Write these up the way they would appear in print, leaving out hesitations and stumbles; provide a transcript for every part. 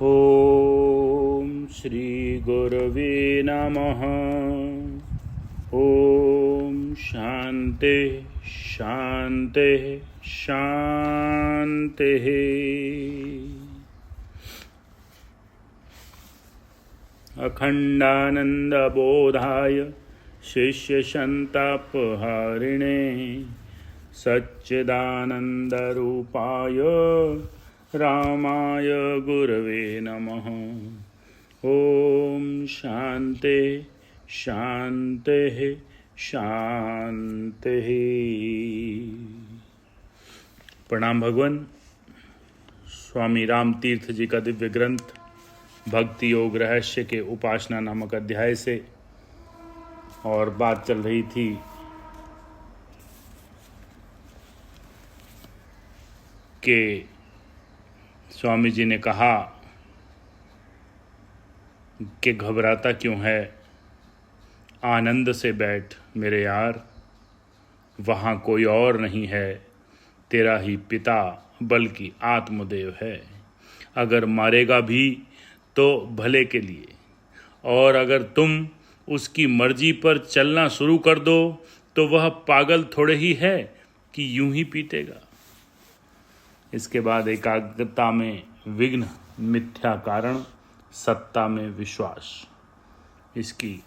ओम श्री गुरवे नमः। ओम शांति शांति शांति। अखंडानंद बोधाय शिष्य संतापहारिणे सच्चिदानंद रूपाय रामाय गुरवे नमः। ओम शांति शांति शांति। प्रणाम भगवान। स्वामी राम तीर्थ जी का दिव्य ग्रंथ भक्ति योग रहस्य के उपासना नामक अध्याय से और बात चल रही थी कि स्वामी जी ने कहा कि घबराता क्यों है, आनंद से बैठ मेरे यार, वहाँ कोई और नहीं है, तेरा ही पिता बल्कि आत्मदेव है। अगर मारेगा भी तो भले के लिए, और अगर तुम उसकी मर्जी पर चलना शुरू कर दो तो वह पागल थोड़े ही है कि यूं ही पीटेगा। इसके बाद एकाग्रता में विघ्न, मिथ्या कारण, सत्ता में विश्वास, इसकी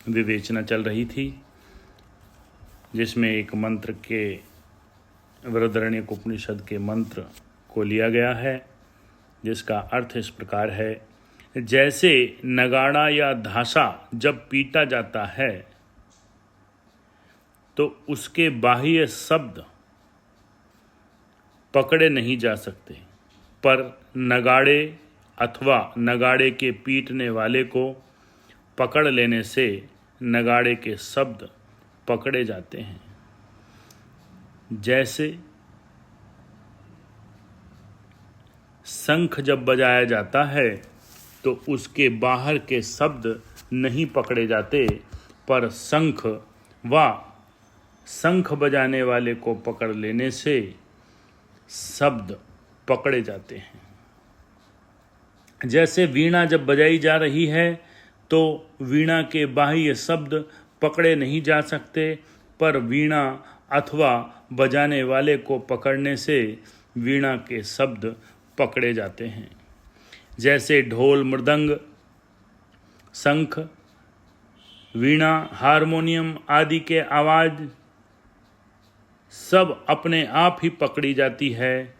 विवेचना चल रही थी, जिसमें एक मंत्र के बृहदारण्यक उपनिषद के मंत्र को लिया गया है, जिसका अर्थ इस प्रकार है। जैसे नगाड़ा या धासा जब पीटा जाता है तो उसके बाह्य शब्द पकड़े नहीं जा सकते, पर नगाड़े अथवा नगाड़े के पीटने वाले को पकड़ लेने से नगाड़े के शब्द पकड़े जाते हैं। जैसे शंख जब बजाया जाता है तो उसके बाहर के शब्द नहीं पकड़े जाते, पर शंख बजाने वाले को पकड़ लेने से शब्द पकड़े जाते हैं। जैसे वीणा जब बजाई जा रही है तो वीणा के बाह्य शब्द पकड़े नहीं जा सकते, पर वीणा अथवा बजाने वाले को पकड़ने से वीणा के शब्द पकड़े जाते हैं। जैसे ढोल, मृदंग, शंख, वीणा, हारमोनियम आदि के आवाज सब अपने आप ही पकड़ी जाती है।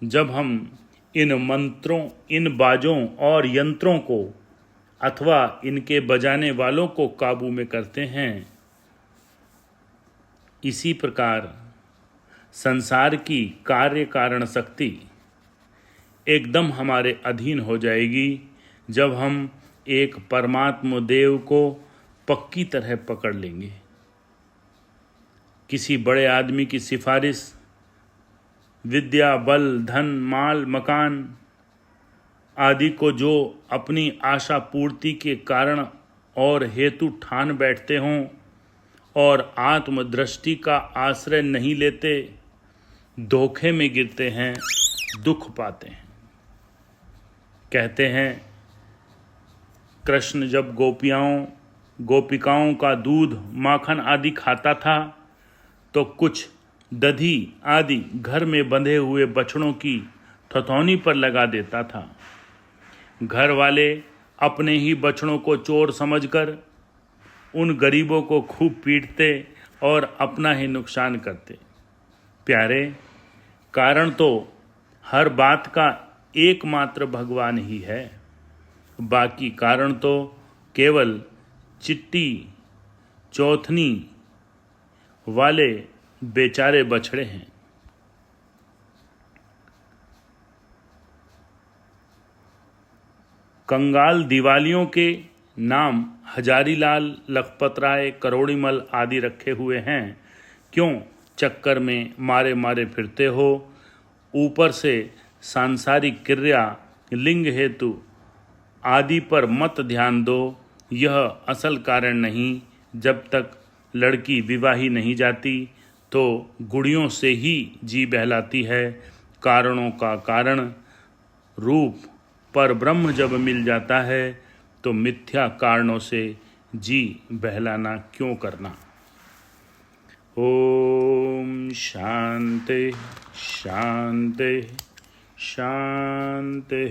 जब हम इन मंत्रों, इन बाजों और यंत्रों को अथवा इनके बजाने वालों को काबू में करते हैं, इसी प्रकार संसार की कार्य कारण शक्ति एकदम हमारे अधीन हो जाएगी जब हम एक परमात्मा देव को पक्की तरह पकड़ लेंगे। किसी बड़े आदमी की सिफारिश, विद्या, बल, धन, माल, मकान आदि को जो अपनी आशा पूर्ति के कारण और हेतु ठान बैठते हों और आत्मदृष्टि का आश्रय नहीं लेते, धोखे में गिरते हैं, दुख पाते हैं। कहते हैं कृष्ण जब गोपिकाओं का दूध, माखन आदि खाता था तो कुछ दधी आदि घर में बंधे हुए बछड़ों की थथौनी पर लगा देता था। घर वाले अपने ही बछड़ों को चोर समझकर उन गरीबों को खूब पीटते और अपना ही नुकसान करते। प्यारे, कारण तो हर बात का एकमात्र भगवान ही है, बाकी कारण तो केवल चिट्टी चौथनी वाले बेचारे बछड़े हैं। कंगाल दिवालियों के नाम हजारीलाल, लखपत राय, करोड़ीमल आदि रखे हुए हैं। क्यों चक्कर में मारे मारे फिरते हो? ऊपर से सांसारिक क्रिया, लिंग हेतु आदि पर मत ध्यान दो। यह असल कारण नहीं। जब तक लड़की विवाही नहीं जाती तो गुड़ियों से ही जी बहलाती है। कारणों का कारण रूप पर ब्रह्म जब मिल जाता है तो मिथ्या कारणों से जी बहलाना क्यों करना। ओम शांति शांति शांति।